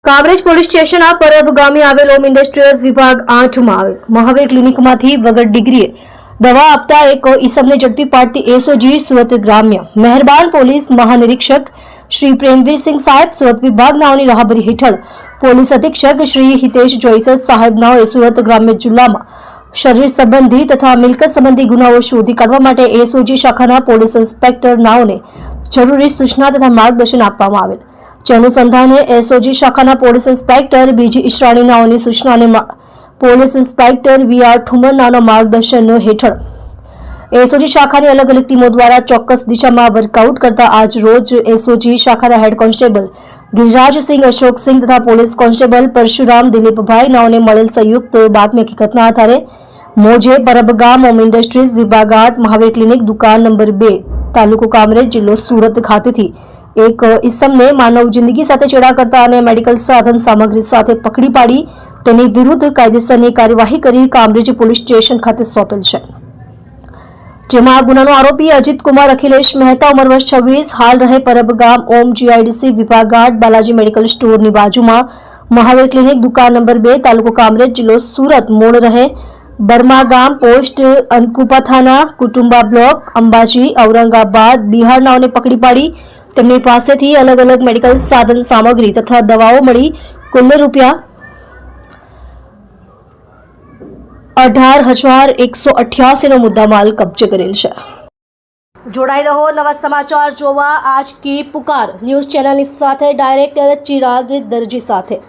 Kamrej police સ્ટેશનના પરબ ગામે આવેલ હોમ ઇન્ડસ્ટ્રીઝ વિભાગ 8 માં આવેલ મહાવીર ક્લિનિકમાંથી વગર ડિગ્રીએ દવા આપતા એક ઈસમને ઝડપી પાડતી એસઓજી સુરત ગ્રામ્ય મહેરબાન પોલીસ મહાનિરીક્ષક શ્રી પ્રેમવીરસિંહ સાહેબ સુરત વિભાગ નાઓની રાહબરી હેઠળ પોલીસ અધિક્ષક શ્રી હિતેશ જોઈસર સાહેબ નાઓએ સુરત ગ્રામ્ય જિલ્લામાં શરીર સંબંધી તથા મિલકત સંબંધી ગુનાઓ શોધી કાઢવા માટે એસઓજી શાખાના પોલીસ ઇન્સ્પેક્ટર નાઓને જરૂરી સૂચના તથા માર્ગદર્શન આપવામાં આવેલ જે અનુસંધાને એસઓજી શાખાના પોલીસ ઇન્સ્પેક્ટર બીજી ઈશરાણી નાઓની સૂચના અને પોલીસ ઇન્સ્પેક્ટર વીઆર ઠુમર નાઓના માર્ગદર્શન હેઠળ એસઓજી શાખાની અલગ અલગ ટીમો દ્વારા ચોક્કસ દિશામાં વર્કઆઉટ કરતા આજ રોજ એસઓજી શાખાના હેડ કોન્સ્ટેબલ ગિરિરાજસિંહ અશોકસિંહ તથા પોલીસ કોન્સ્ટેબલ પરશુરામ દિલીપભાઈ નાઓને મળેલ સંયુક્ત બાતમી હકીકતના આધારે મોજે પરબગામ હોમ ઇન્ડસ્ટ્રીઝ વિભાગ 8 મહાવીર ક્લિનિક દુકાન નંબર 2 તાલુકો કામરેજ જિલ્લો સુરત ખાતેથી એક ઈસમને માનવ જિંદગી સાથે ચેડા કરતા અને મેડિકલ સાધન સામગ્રી સાથે પકડી પાડી તેની વિરુદ્ધ કાયદેસરની કાર્યવાહી કરી કામરેજ પોલીસ સ્ટેશન ખાતે સોંપેલ છે જેમાં આ ગુનાનો આરોપી અજીત કુમાર અખિલેશ મહેતા ઉંમર વર્ષ 26 હાલ રહે પરબગામ ઓમ જીઆઈડીસી વિભાગ 8 બાલાજી મેડિકલ સ્ટોરની બાજુમાં મહાવીર ક્લિનિક દુકાન નંબર 2 તાલુકો કામરેજ જિલ્લો સુરત મૂળ રહે બર્મા ગામ પોસ્ટ અનકુપા થાના કુટુંબા બ્લોક અંબાજી ઔરંગાબાદ બિહાર નાઓને પકડી પાડી તેમની પાસેથી અલગ અલગ મેડિકલ સાધન સામગ્રી તથા દવાઓ મળી કુલ રૂપિયા 18,188 નો મુદ્દામાલ કબજે કરેલ છે। જોડાઈ રહો નવા સમાચાર જોવા આજ કી પુકાર ન્યૂઝ ચેનલની સાથે ડાયરેક્ટર ચિરાગ દરજી સાથે।